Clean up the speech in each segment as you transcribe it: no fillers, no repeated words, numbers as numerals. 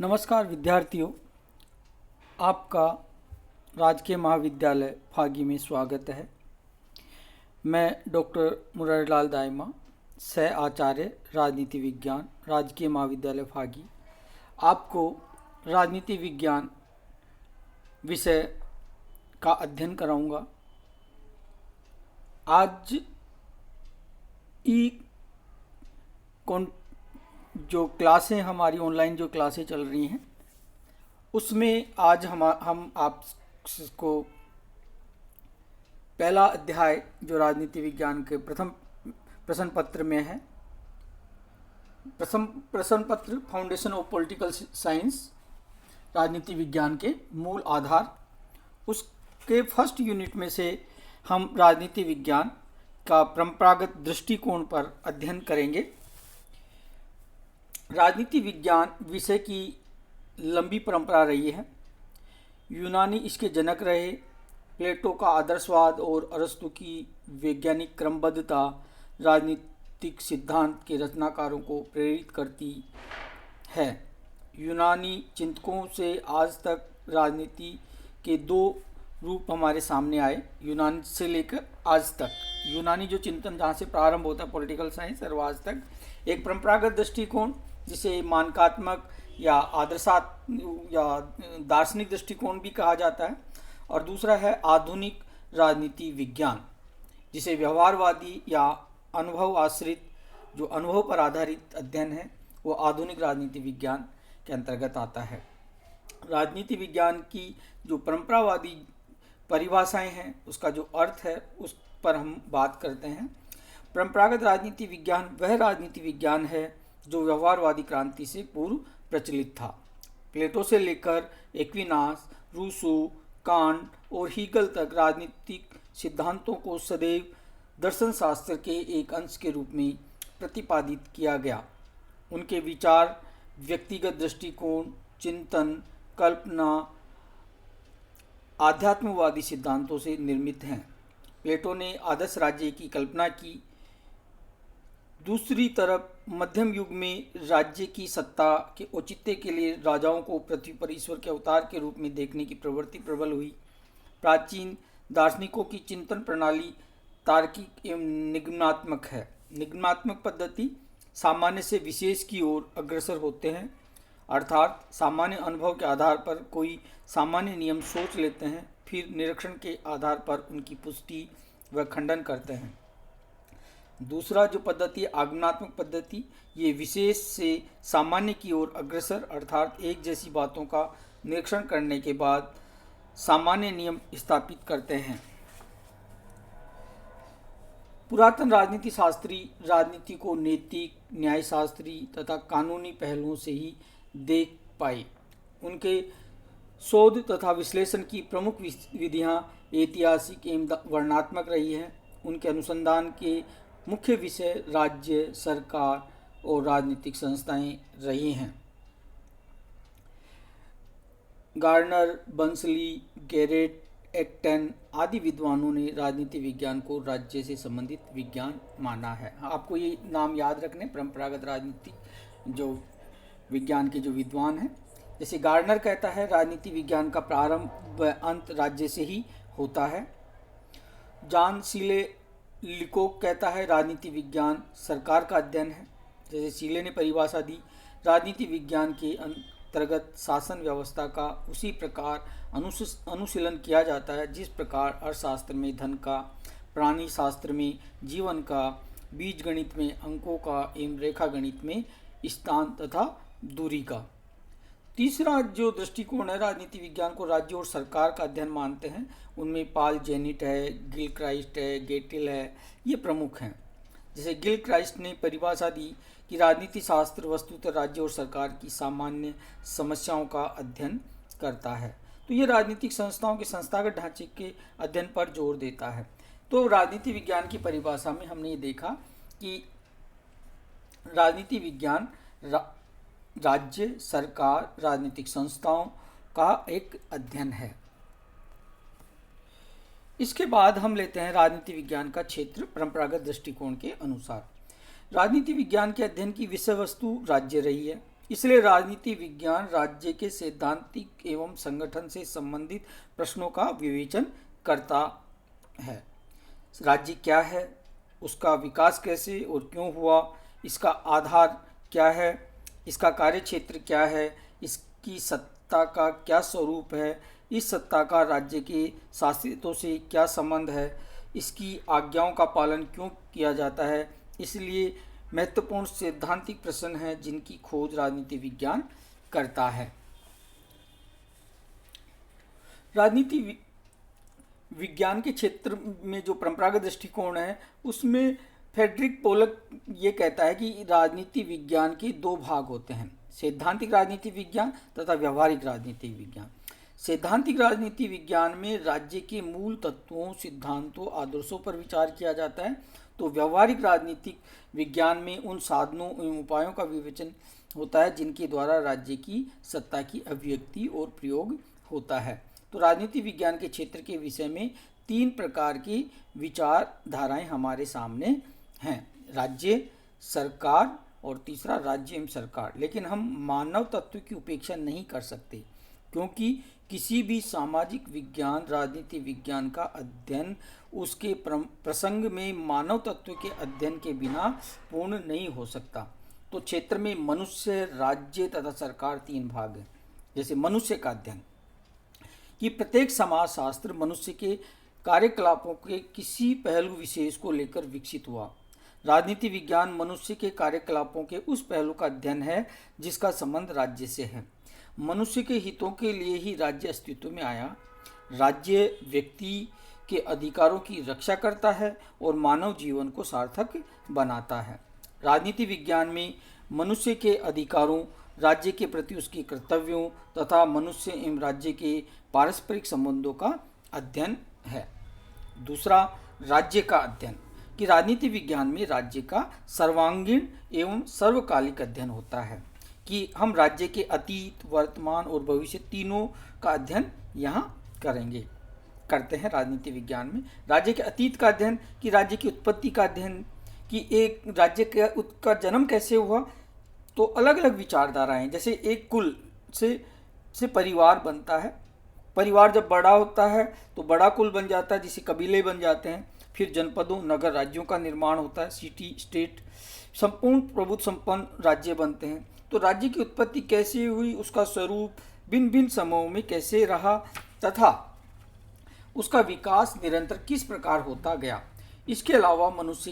नमस्कार विद्यार्थियों, आपका राजकीय महाविद्यालय फागी में स्वागत है। मैं डॉक्टर मुरारीलाल दाइमा, सह आचार्य राजनीति विज्ञान, राजकीय महाविद्यालय फागी, आपको राजनीति विज्ञान विषय का अध्ययन कराऊंगा। आज जो क्लासें हमारी ऑनलाइन जो क्लासें चल रही हैं उसमें आज हम आपको पहला अध्याय जो राजनीति विज्ञान के प्रथम प्रश्न पत्र में है, प्रश्न पत्र फाउंडेशन ऑफ पॉलिटिकल साइंस, राजनीति विज्ञान के मूल आधार, उसके फर्स्ट यूनिट में से हम राजनीति विज्ञान का परंपरागत दृष्टिकोण पर अध्ययन करेंगे। राजनीति विज्ञान विषय की लंबी परंपरा रही है। यूनानी इसके जनक रहे। प्लेटो का आदर्शवाद और अरस्तु की वैज्ञानिक क्रमबद्धता राजनीतिक सिद्धांत के रचनाकारों को प्रेरित करती है। यूनानी चिंतकों से आज तक राजनीति के दो रूप हमारे सामने आए। यूनान से लेकर आज तक यूनानी जो चिंतन जहाँ से प्रारंभ होता है पॉलिटिकल साइंस, और आज तक एक परंपरागत दृष्टिकोण जिसे मानकात्मक या आदर्शात या दार्शनिक दृष्टिकोण भी कहा जाता है, और दूसरा है आधुनिक राजनीति विज्ञान जिसे व्यवहारवादी या अनुभव आश्रित, जो अनुभव पर आधारित अध्ययन है, वो आधुनिक राजनीति विज्ञान के अंतर्गत आता है। राजनीति विज्ञान की जो परंपरावादी परिभाषाएं हैं, उसका जो अर्थ है उस पर हम बात करते हैं। परंपरागत राजनीति विज्ञान वह राजनीति विज्ञान है जो व्यवहारवादी क्रांति से पूर्व प्रचलित था। प्लेटो से लेकर एक्विनास, रूसो, कांट और हीगल तक राजनीतिक सिद्धांतों को सदैव दर्शन शास्त्र के एक अंश के रूप में प्रतिपादित किया गया। उनके विचार व्यक्तिगत दृष्टिकोण, चिंतन, कल्पना, आध्यात्मवादी सिद्धांतों से निर्मित हैं। प्लेटो ने आदर्श राज्य की कल्पना की। दूसरी तरफ मध्यम युग में राज्य की सत्ता के औचित्य के लिए राजाओं को पृथ्वी पर ईश्वर के अवतार के रूप में देखने की प्रवृत्ति प्रबल हुई। प्राचीन दार्शनिकों की चिंतन प्रणाली तार्किक एवं निगमनात्मक है। निगमनात्मक पद्धति सामान्य से विशेष की ओर अग्रसर होते हैं, अर्थात सामान्य अनुभव के आधार पर कोई सामान्य नियम सोच लेते हैं, फिर निरीक्षण के आधार पर उनकी पुष्टि व खंडन करते हैं। दूसरा जो पद्धति आगमनात्मक पद्धति, ये विशेष से सामान्य की ओर अग्रसर, अर्थात एक जैसी बातों का निरीक्षण करने के बाद सामान्य नियम स्थापित करते हैं। पुरातन राजनीति शास्त्री राजनीति को नैतिक, न्यायशास्त्री तथा कानूनी पहलुओं से ही देख पाए। उनके शोध तथा विश्लेषण की प्रमुख विधियां ऐतिहासिक एवं वर्णनात्मक रही हैं। उनके अनुसंधान के मुख्य विषय राज्य, सरकार और राजनीतिक संस्थाएं रही हैं। गार्नर, बंसली, गैरेट, एक्टन आदि विद्वानों ने राजनीति विज्ञान को राज्य से संबंधित विज्ञान माना है। आपको ये नाम याद रखने, परंपरागत राजनीति जो विज्ञान के जो विद्वान हैं। जैसे गार्नर कहता है राजनीति विज्ञान का प्रारंभ व अंत राज्य से ही होता है। जॉन सीले लिकोक कहता है राजनीति विज्ञान सरकार का अध्ययन है। जैसे सीले ने परिभाषा दी, राजनीति विज्ञान के अंतर्गत शासन व्यवस्था का उसी प्रकार अनुशीलन किया जाता है जिस प्रकार अर्थशास्त्र में धन का, प्राणी शास्त्र में जीवन का, बीज गणित में अंकों का एवं रेखा गणित में स्थान तथा दूरी का। तीसरा जो दृष्टिकोण है, राजनीति विज्ञान को राज्य और सरकार का अध्ययन मानते हैं। उनमें पाल जेनिट है, गिलक्राइस्ट है, गेटिल है, ये प्रमुख हैं। जैसे गिलक्राइस्ट ने परिभाषा दी कि राजनीति शास्त्र वस्तुतः राज्य और सरकार की सामान्य समस्याओं का अध्ययन करता है। तो ये राजनीतिक संस्थाओं के संस्थागत ढांचे के अध्ययन पर जोर देता है। तो राजनीति विज्ञान की परिभाषा में हमने ये देखा कि राजनीति विज्ञान राज्य, सरकार, राजनीतिक संस्थाओं का एक अध्ययन है। इसके बाद हम लेते हैं राजनीति विज्ञान का क्षेत्र परंपरागत दृष्टिकोण के अनुसार। राजनीति विज्ञान के अध्ययन की विषय वस्तु राज्य रही है। इसलिए राजनीति विज्ञान राज्य के सैद्धांतिक एवं संगठन से संबंधित प्रश्नों का विवेचन करता है। राज्य क्या है, उसका विकास कैसे और क्यों हुआ, इसका आधार क्या है, इसका कार्यक्षेत्र क्या है, इसकी सत्ता का क्या स्वरूप है, इस सत्ता का राज्य के शासितों से क्या संबंध है, इसकी आज्ञाओं का पालन क्यों किया जाता है। इसलिए महत्वपूर्ण सैद्धांतिक प्रश्न हैं जिनकी खोज राजनीति विज्ञान करता है। राजनीति विज्ञान के क्षेत्र में जो परंपरागत दृष्टिकोण है उसमें फ्रेडरिक पोलक ये कहता है कि राजनीति विज्ञान के दो भाग होते हैं, सैद्धांतिक राजनीति विज्ञान तथा व्यवहारिक राजनीति विज्ञान। सैद्धांतिक राजनीति विज्ञान में राज्य के मूल तत्वों, सिद्धांतों, आदर्शों पर विचार किया जाता है, तो व्यवहारिक राजनीतिक विज्ञान में उन साधनों एवं उपायों का विवेचन होता है जिनके द्वारा राज्य की सत्ता की अभिव्यक्ति और प्रयोग होता है। तो राजनीति विज्ञान के क्षेत्र के विषय में तीन प्रकार की विचारधाराएं हमारे सामने हैं, राज्य, सरकार और तीसरा राज्य एवं सरकार। लेकिन हम मानव तत्व की उपेक्षा नहीं कर सकते, क्योंकि किसी भी सामाजिक विज्ञान, राजनीति विज्ञान का अध्ययन उसके प्रसंग में मानव तत्व के अध्ययन के बिना पूर्ण नहीं हो सकता। तो क्षेत्र में मनुष्य, राज्य तथा सरकार तीन भाग हैं। जैसे मनुष्य का अध्ययन कि प्रत्येक समाजशास्त्र मनुष्य के कार्यकलापों के किसी पहलू विशेष को लेकर विकसित हुआ। राजनीति विज्ञान मनुष्य के कार्यकलापों के उस पहलू का अध्ययन है जिसका संबंध राज्य से है। मनुष्य के हितों के लिए ही राज्य अस्तित्व में आया। राज्य व्यक्ति के अधिकारों की रक्षा करता है और मानव जीवन को सार्थक बनाता है। राजनीति विज्ञान में मनुष्य के अधिकारों, राज्य के प्रति उसके कर्तव्यों तथा मनुष्य एवं राज्य के पारस्परिक संबंधों का अध्ययन है। दूसरा, राज्य का अध्ययन कि राजनीति विज्ञान में राज्य का सर्वांगीण एवं सर्वकालिक अध्ययन होता है कि हम राज्य के अतीत, वर्तमान और भविष्य तीनों का अध्ययन यहाँ करते हैं राजनीति विज्ञान में। राज्य के अतीत का अध्ययन कि राज्य की उत्पत्ति का अध्ययन कि एक राज्य का जन्म कैसे हुआ। तो अलग अलग विचारधाराएं, जैसे एक कुल से परिवार बनता है, परिवार जब बड़ा होता है तो बड़ा कुल बन जाता है जिसे कबीले बन जाते हैं, फिर जनपदों, नगर, राज्यों का निर्माण होता है, सिटी स्टेट, संपूर्ण प्रभुत्व संपन्न राज्य बनते हैं। तो राज्य की उत्पत्ति कैसे हुई, उसका स्वरूप भिन्न भिन्न समयों में कैसे रहा तथा उसका विकास निरंतर किस प्रकार होता गया। इसके अलावा मनुष्य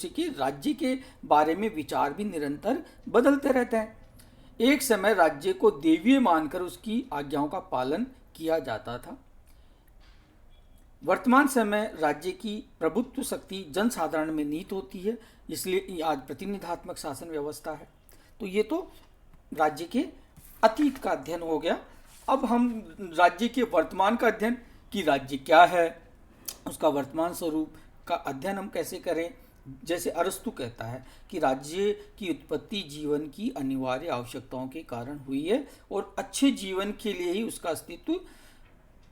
के राज्य के बारे में विचार भी निरंतर बदलते रहते हैं। एक समय राज्य को देवीय मानकर उसकी आज्ञाओं का पालन किया जाता था। वर्तमान समय राज्य की प्रभुत्व शक्ति जनसाधारण में निहित होती है, इसलिए आज प्रतिनिधात्मक शासन व्यवस्था है। तो ये तो राज्य के अतीत का अध्ययन हो गया। अब हम राज्य के वर्तमान का अध्ययन कि राज्य क्या है, उसका वर्तमान स्वरूप का अध्ययन हम कैसे करें। जैसे अरस्तु कहता है कि राज्य की उत्पत्ति जीवन की अनिवार्य आवश्यकताओं के कारण हुई है और अच्छे जीवन के लिए ही उसका अस्तित्व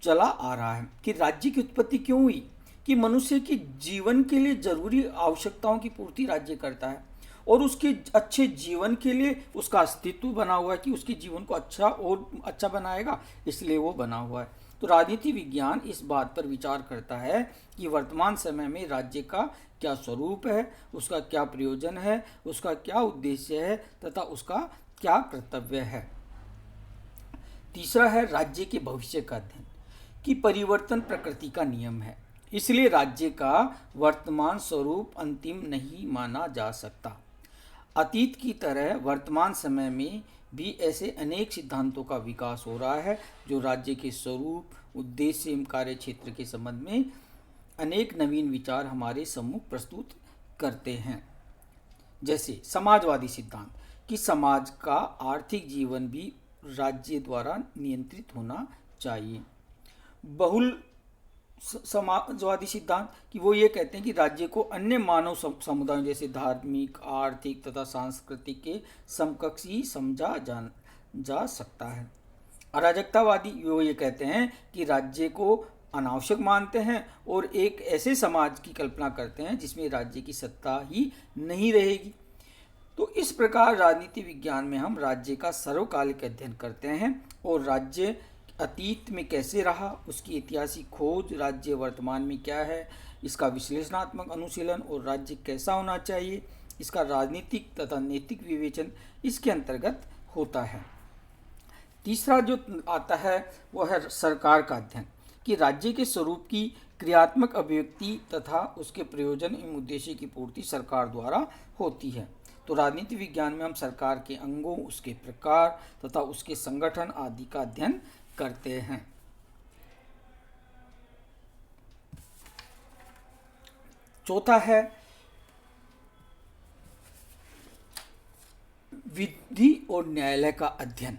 चला आ रहा है। कि राज्य की उत्पत्ति क्यों हुई कि मनुष्य के जीवन के लिए जरूरी आवश्यकताओं की पूर्ति राज्य करता है और उसके अच्छे जीवन के लिए उसका अस्तित्व बना हुआ है कि उसके जीवन को अच्छा और अच्छा बनाएगा, इसलिए वो बना हुआ है। तो राजनीति विज्ञान इस बात पर विचार करता है कि वर्तमान समय में राज्य का क्या स्वरूप है, उसका क्या प्रयोजन है, उसका क्या उद्देश्य है तथा उसका क्या कर्तव्य है। तीसरा है राज्य के भविष्य का अध्ययन कि परिवर्तन प्रकृति का नियम है, इसलिए राज्य का वर्तमान स्वरूप अंतिम नहीं माना जा सकता। अतीत की तरह वर्तमान समय में भी ऐसे अनेक सिद्धांतों का विकास हो रहा है जो राज्य के स्वरूप, उद्देश्य एवं कार्य क्षेत्र के संबंध में अनेक नवीन विचार हमारे सम्मुख प्रस्तुत करते हैं। जैसे समाजवादी सिद्धांत कि समाज का आर्थिक जीवन भी राज्य द्वारा नियंत्रित होना चाहिए। बहुल समाजवादी सिद्धांत कि वो ये कहते हैं कि राज्य को अन्य मानव समुदायों जैसे धार्मिक, आर्थिक तथा सांस्कृतिक के समकक्ष ही समझा जा सकता है। अराजकतावादी वो ये कहते हैं कि राज्य को अनावश्यक मानते हैं और एक ऐसे समाज की कल्पना करते हैं जिसमें राज्य की सत्ता ही नहीं रहेगी। तो इस प्रकार राजनीति विज्ञान में हम राज्य का सर्वकालिक अध्ययन करते हैं और राज्य अतीत में कैसे रहा, उसकी ऐतिहासिक खोज, राज्य वर्तमान में क्या है, इसका विश्लेषणात्मक अनुशीलन और राज्य कैसा होना चाहिए, इसका राजनीतिक तथा नैतिक विवेचन इसके अंतर्गत होता है। तीसरा जो आता है वो है सरकार का अध्ययन, कि राज्य के स्वरूप की क्रियात्मक अभिव्यक्ति तथा उसके प्रयोजन एवं उद्देश्य की पूर्ति सरकार द्वारा होती है। तो राजनीति विज्ञान में हम सरकार के अंगों, उसके प्रकार तथा उसके संगठन आदि का अध्ययन करते हैं। चौथा है विधि और न्यायालय का अध्ययन,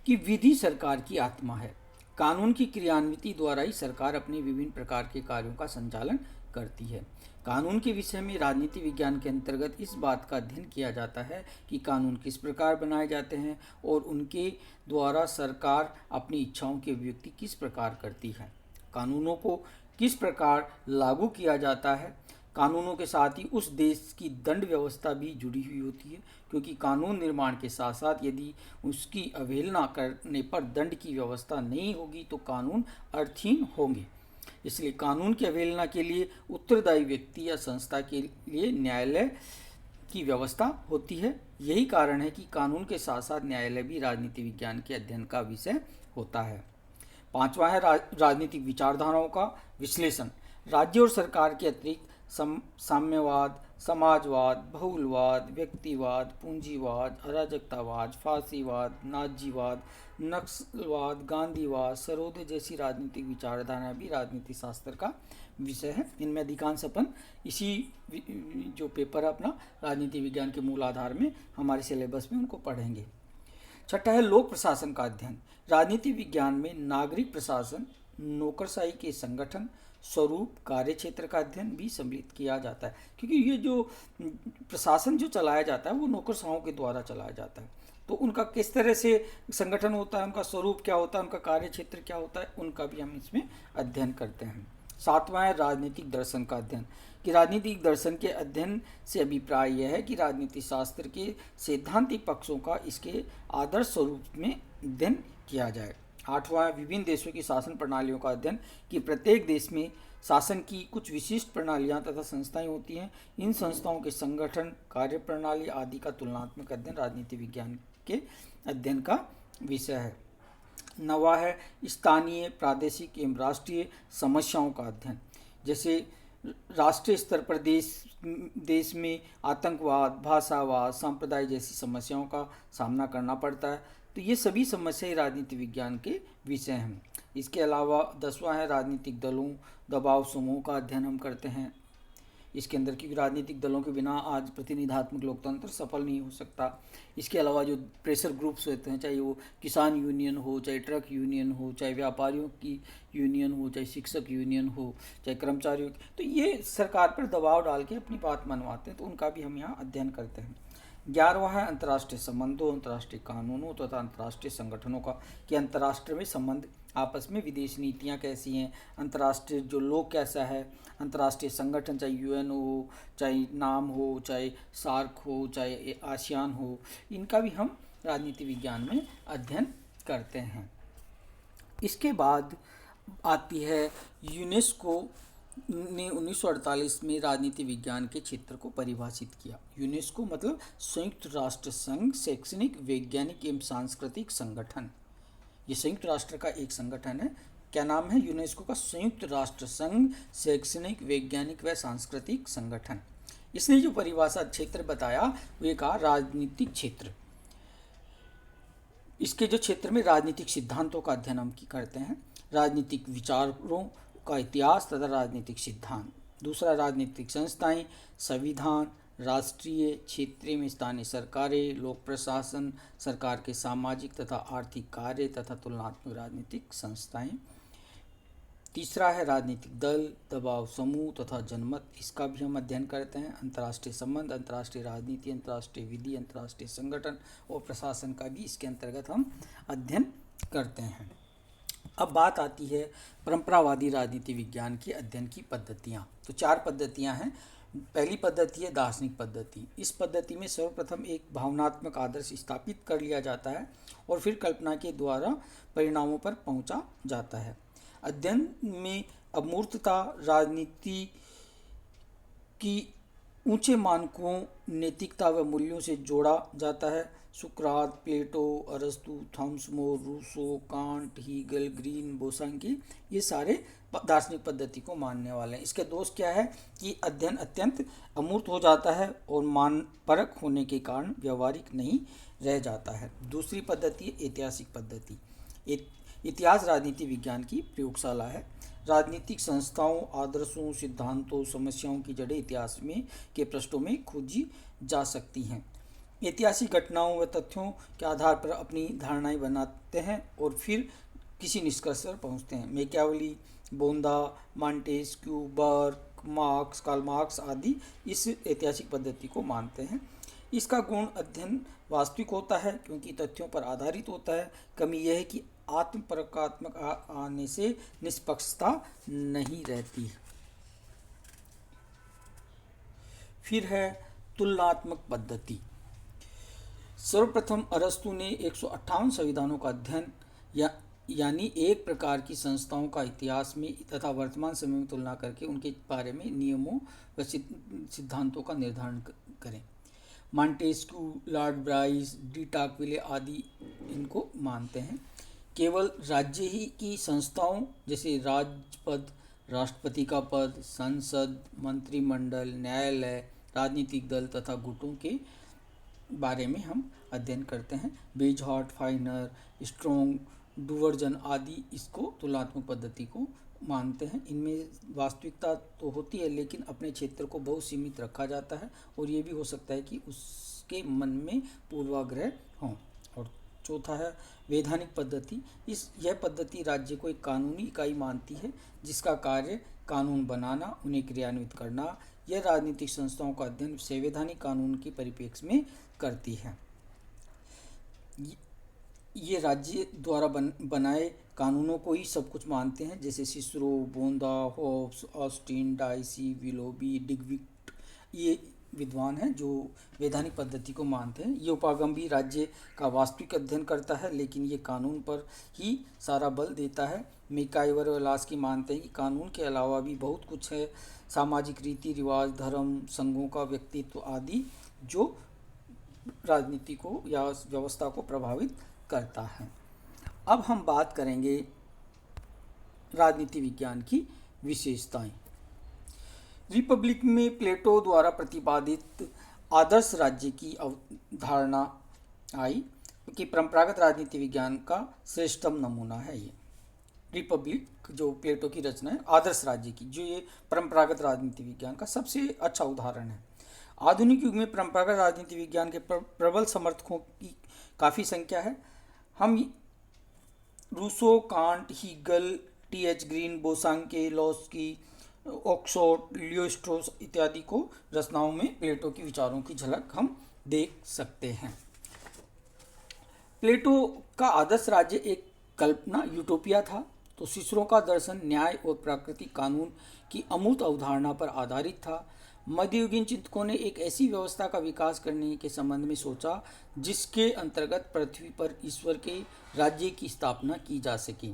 कि विधि सरकार की आत्मा है। कानून की क्रियान्विति द्वारा ही सरकार अपने विभिन्न प्रकार के कार्यों का संचालन करती है। कानून के विषय में राजनीति विज्ञान के अंतर्गत इस बात का अध्ययन किया जाता है कि कानून किस प्रकार बनाए जाते हैं और उनके द्वारा सरकार अपनी इच्छाओं की अभिव्यक्ति किस प्रकार करती है। कानूनों को किस प्रकार लागू किया जाता है। कानूनों के साथ ही उस देश की दंड व्यवस्था भी जुड़ी हुई होती है, क्योंकि कानून निर्माण के साथ साथ यदि उसकी अवहेलना करने पर दंड की व्यवस्था नहीं होगी तो कानून अर्थहीन होंगे। इसलिए कानून की अवहेलना के लिए उत्तरदायी व्यक्ति या संस्था के लिए न्यायालय की व्यवस्था होती है। यही कारण है कि कानून के साथ साथ न्यायालय भी राजनीति विज्ञान के अध्ययन का विषय होता है। पांचवा है राजनीतिक विचारधाराओं का विश्लेषण। राज्य और सरकार के अतिरिक्त साम्यवाद, समाजवाद, बहुलवाद, व्यक्तिवाद, पूंजीवाद, अराजकतावाद, फांसीवाद, नाजीवाद, नक्सलवाद, गांधीवाद, सर्वोदय जैसी राजनीतिक विचारधारा भी राजनीति शास्त्र का विषय है। इनमें अधिकांश अपन इसी जो पेपर है अपना राजनीति विज्ञान के मूल आधार में हमारे सिलेबस में उनको पढ़ेंगे। छठा है लोक प्रशासन का अध्ययन। राजनीति विज्ञान में नागरिक प्रशासन, नौकरशाही के संगठन, स्वरूप, कार्य क्षेत्र का अध्ययन भी सम्मिलित किया जाता है, क्योंकि ये जो प्रशासन जो चलाया जाता है वो नौकरशाहों के द्वारा चलाया जाता है। तो उनका किस तरह से संगठन होता है, उनका स्वरूप क्या होता है, उनका कार्य क्षेत्र क्या होता है, उनका भी हम इसमें अध्ययन करते हैं। सातवां है राजनीतिक दर्शन का अध्ययन, कि राजनीतिक दर्शन के अध्ययन से अभिप्राय यह है कि राजनीति शास्त्र के सैद्धांतिक पक्षों का इसके आदर्श स्वरूप में अध्ययन किया जाए। आठवां है विभिन्न देशों की शासन प्रणालियों का अध्ययन, कि प्रत्येक देश में शासन की कुछ विशिष्ट प्रणालियां तथा संस्थाएं होती हैं। इन संस्थाओं के संगठन, कार्य प्रणाली आदि का तुलनात्मक अध्ययन राजनीति विज्ञान के अध्ययन का विषय है। नवा है स्थानीय, प्रादेशिक एवं राष्ट्रीय समस्याओं का अध्ययन, जैसे राष्ट्रीय स्तर पर देश में आतंकवाद, भाषावाद, सांप्रदाय जैसी समस्याओं का सामना करना पड़ता है। तो ये सभी समस्याएं राजनीति विज्ञान के विषय हैं। इसके अलावा 10वां है राजनीतिक दलों, दबाव समूह का अध्ययन हम करते हैं। इसके अंदर क्योंकि राजनीतिक दलों के बिना आज प्रतिनिधात्मक लोकतंत्र सफल नहीं हो सकता। इसके अलावा जो प्रेशर ग्रुप्स होते हैं, चाहे वो किसान यूनियन हो, चाहे ट्रक यूनियन हो, चाहे व्यापारियों की यूनियन हो, चाहे शिक्षक यूनियन हो, चाहे कर्मचारियों की, तो ये सरकार पर दबाव डाल के अपनी बात मनवाते हैं, तो उनका भी हम यहाँ अध्ययन करते हैं। 11वां है अंतर्राष्ट्रीय संबंधों, अंतर्राष्ट्रीय कानूनों तथा अंतर्राष्ट्रीय संगठनों का, कि अंतर्राष्ट्रीय में संबंध, आपस में विदेश नीतियाँ कैसी हैं, अंतर्राष्ट्रीय जो लोग कैसा है, अंतर्राष्ट्रीय संगठन चाहे यूएन हो, चाहे नाम हो, चाहे सार्क हो, चाहे आसियान हो, इनका भी हम राजनीति विज्ञान में अध्ययन करते हैं। इसके बाद आती है यूनेस्को ने 1948 में राजनीति विज्ञान के क्षेत्र को परिभाषित किया। यूनेस्को मतलब संयुक्त राष्ट्र संघ शैक्षणिक, वैज्ञानिक एवं सांस्कृतिक संगठन। ये संयुक्त राष्ट्र का एक संगठन है। क्या नाम है यूनेस्को का? संयुक्त राष्ट्र संघ शैक्षणिक, वैज्ञानिक व सांस्कृतिक संगठन। इसने जो परिभाषा क्षेत्र बताया वो ये कहा राजनीतिक क्षेत्र। इसके जो क्षेत्र में राजनीतिक सिद्धांतों का अध्ययन हम करते हैं, राजनीतिक विचारों का इतिहास तथा राजनीतिक सिद्धांत। दूसरा राजनीतिक संस्थाएं, संविधान, राष्ट्रीय, क्षेत्रीय में स्थानीय सरकारें, लोक प्रशासन, सरकार के सामाजिक तथा आर्थिक कार्य तथा तुलनात्मक राजनीतिक संस्थाएं। तीसरा है राजनीतिक दल, दबाव समूह तथा जनमत। इसका भी हम अध्ययन करते हैं। अंतर्राष्ट्रीय संबंध, अंतर्राष्ट्रीय राजनीति, अंतर्राष्ट्रीय विधि, अंतर्राष्ट्रीय संगठन और प्रशासन का भी इसके अंतर्गत हम अध्ययन करते हैं। अब बात आती है परंपरावादी राजनीति विज्ञान के अध्ययन की पद्धतियाँ। तो 4 पद्धतियाँ हैं। पहली पद्धति है दार्शनिक पद्धति। इस पद्धति में सर्वप्रथम एक भावनात्मक आदर्श स्थापित कर लिया जाता है और फिर कल्पना के द्वारा परिणामों पर पहुंचा जाता है। अध्ययन में अमूर्तता, राजनीति की ऊंचे मानकों, नैतिकता व मूल्यों से जोड़ा जाता है। सुकरात, प्लेटो, अरस्तु, Thomas More, Rousseau, Kant, Hegel, Green, Bosanquet, ये सारे दार्शनिक पद्धति को मानने वाले हैं। इसके दोष क्या है कि अध्ययन अत्यंत अमूर्त हो जाता है और मानपरक होने के कारण व्यवहारिक नहीं रह जाता है। दूसरी पद्धति है ऐतिहासिक पद्धति। इतिहास राजनीति विज्ञान की प्रयोगशाला है। राजनीतिक संस्थाओं, आदर्शों, सिद्धांतों, समस्याओं की जड़ें इतिहास में के पृष्ठों में खोजी जा सकती हैं। ऐतिहासिक घटनाओं व तथ्यों के आधार पर अपनी धारणाएं बनाते हैं और फिर किसी निष्कर्ष पर पहुंचते हैं। मैकियावेली, बोंदा, Montesquieu, Burke, Marx, Karl Marx आदि इस ऐतिहासिक पद्धति को मानते हैं। इसका गुण अध्ययन वास्तविक होता है क्योंकि तथ्यों पर आधारित होता है। कमी यह है कि आत्मपरकात्मक आने से निष्पक्षता नहीं रहती। फिर है तुलनात्मक पद्धति। सर्वप्रथम अरस्तु ने 158 संविधानों का अध्ययन यानी एक प्रकार की संस्थाओं का इतिहास में तथा वर्तमान समय में तुलना करके उनके बारे में नियमों व सिद्धांतों का निर्धारण करें। मॉन्टेस्क्यू, लॉर्ड ब्राइस, डी टाकविले आदि इनको मानते हैं। केवल राज्य ही की संस्थाओं जैसे राजपद, राष्ट्रपति का पद, संसद, मंत्रिमंडल, न्यायालय, राजनीतिक दल तथा गुटों के बारे में हम अध्ययन करते हैं। बेजहार्ट, फाइनर, स्ट्रोंग, डुवर्जन आदि इसको तुलनात्मक पद्धति को मानते हैं। इनमें वास्तविकता तो होती है लेकिन अपने क्षेत्र को बहुत सीमित रखा जाता है और ये भी हो सकता है कि उसके मन में पूर्वाग्रह हों। और चौथा है वैधानिक पद्धति। यह पद्धति राज्य को एक कानूनी इकाई मानती है जिसका कार्य कानून बनाना, उन्हें क्रियान्वित करना। यह राजनीतिक संस्थाओं का अध्ययन संवैधानिक कानून के परिप्रेक्ष्य में करती है। ये राज्य द्वारा बनाए कानूनों को ही सब कुछ मानते हैं, जैसे सिसरो, बोंदा, होब्स, ऑस्टिन, डाइसी, विलोबी, डिकविट ये विद्वान हैं जो वैधानिक पद्धति को मानते हैं। ये उपागम भी राज्य का वास्तविक अध्ययन करता है लेकिन ये कानून पर ही सारा बल देता है। मैकाइवर और लास्की मानते हैं कि कानून के अलावा भी बहुत कुछ है, सामाजिक रीति रिवाज, धर्म, संघों का व्यक्तित्व आदि जो राजनीति को या व्यवस्था को प्रभावित करता है। अब हम बात करेंगे राजनीति विज्ञान की विशेषताएं। रिपब्लिक में प्लेटो द्वारा प्रतिपादित आदर्श राज्य की अवधारणा आई कि परंपरागत राजनीति विज्ञान का श्रेष्ठतम नमूना है। ये रिपब्लिक जो प्लेटो की रचना है आदर्श राज्य की, जो ये परंपरागत राजनीति विज्ञान का सबसे अच्छा उदाहरण है। आधुनिक युग में परंपरागत राजनीति विज्ञान के प्रबल समर्थकों की काफ़ी संख्या है। हम Rousseau, Kant, Hegel, T H. Green, Bosanquet, Laski, Oxford, Leo Strauss इत्यादि को रचनाओं में प्लेटो के विचारों की झलक हम देख सकते हैं। प्लेटो का आदर्श राज्य एक कल्पना यूटोपिया था, तो सिसरो का दर्शन न्याय और प्राकृतिक कानून की अमूर्त अवधारणा पर आधारित था। मध्ययुगीन चिंतकों ने एक ऐसी व्यवस्था का विकास करने के संबंध में सोचा जिसके अंतर्गत पृथ्वी पर ईश्वर के राज्य की स्थापना की जा सके।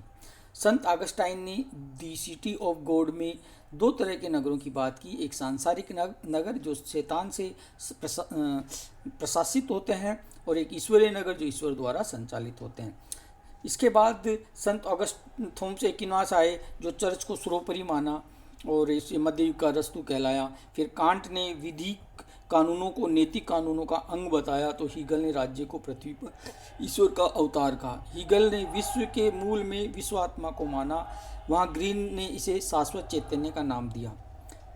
संत ऑगस्टाइन ने दी सिटी ऑफ गॉड में दो तरह के नगरों की बात की, एक सांसारिक नगर जो शैतान से प्रशासित होते हैं और एक ईश्वरीय नगर जो ईश्वर द्वारा संचालित होते हैं। इसके बाद संत थॉमस एक्विनास आए जो चर्च को सर्वोपरि माना और इसे मध्ययुग का अरस्तु कहलाया। फिर कांट ने विधिक कानूनों को नैतिक कानूनों का अंग बताया, तो हीगल ने राज्य को पृथ्वी पर ईश्वर का अवतार कहा। हीगल ने विश्व के मूल में विश्वात्मा को माना, वहाँ ग्रीन ने इसे शाश्वत चैतन्य का नाम दिया।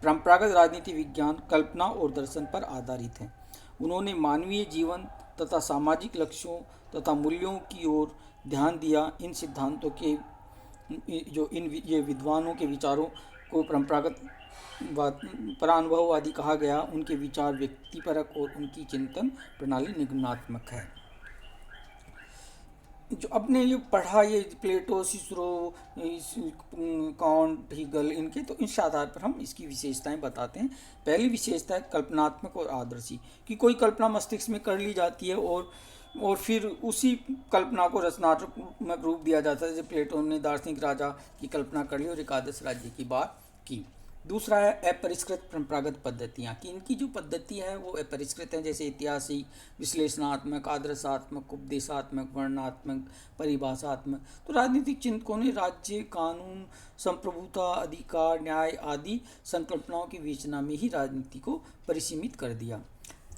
परंपरागत राजनीति विज्ञान कल्पना और दर्शन पर आधारित है। उन्होंने मानवीय जीवन तथा सामाजिक लक्ष्यों तथा मूल्यों की ओर ध्यान दिया। इन सिद्धांतों के ये विद्वानों के विचारों को परंपरागत परानुभववादी कहा गया। उनके विचार व्यक्तिपरक और उनकी चिंतन प्रणाली निगमनात्मक है। जो अपने ये पढ़ा ये प्लेटो, सिसरो, कांट, हीगल, इनके, तो इस आधार पर हम इसकी विशेषताएं बताते हैं। पहली विशेषता है कल्पनात्मक और आदर्शी, कि कोई कल्पना मस्तिष्क में कर ली जाती है और फिर उसी कल्पना को रचनात्मक रूप दिया जाता है। जैसे प्लेटो ने दार्शनिक राजा की कल्पना कर ली और एक आदर्श राज्य की बात की। दूसरा है अपरिष्कृत परंपरागत पद्धतियाँ, कि इनकी जो पद्धति है वो अपरिष्कृत है, जैसे ऐतिहासिक, विश्लेषणात्मक, आदर्शात्मक, उपदेशात्मक, वर्णनात्मक, परिभाषात्मक। तो राजनीतिक चिंतकों ने राज्य, कानून, संप्रभुता, अधिकार, न्याय आदि संकल्पनाओं की विवेचना में ही राजनीति को परिसीमित कर दिया।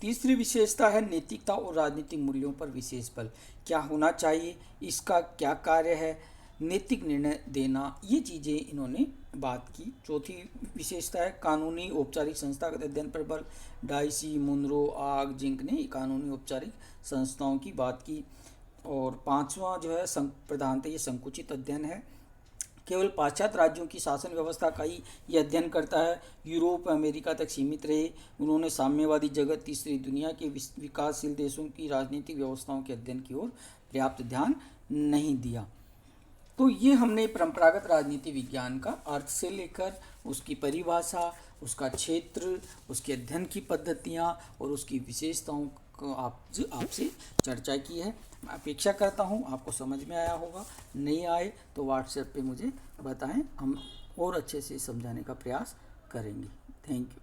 तीसरी विशेषता है नैतिकता और राजनीतिक मूल्यों पर विशेष बल। क्या होना चाहिए, इसका क्या कार्य है, नैतिक निर्णय देना, ये चीज़ें इन्होंने बात की। चौथी विशेषता है कानूनी औपचारिक संस्थागत अध्ययन पर बल। डाइसी, मुनरो, आग, जिंक ने कानूनी औपचारिक संस्थाओं की बात की। और पांचवा जो है प्रधानतः ये संकुचित अध्ययन है, केवल पाश्चात्य राज्यों की शासन व्यवस्था का ही ये अध्ययन करता है, यूरोप, अमेरिका तक सीमित रहे। उन्होंने साम्यवादी जगत, तीसरी दुनिया के विकासशील देशों की राजनीतिक व्यवस्थाओं के अध्ययन की ओर पर्याप्त ध्यान नहीं दिया। तो ये हमने परंपरागत राजनीति विज्ञान का अर्थ से लेकर उसकी परिभाषा, उसका क्षेत्र, उसके अध्ययन की पद्धतियाँ और उसकी विशेषताओं को आपसे चर्चा की है। मैं अपेक्षा करता हूँ आपको समझ में आया होगा। नहीं आए तो व्हाट्सएप पे मुझे बताएं, हम और अच्छे से समझाने का प्रयास करेंगे। Thank you.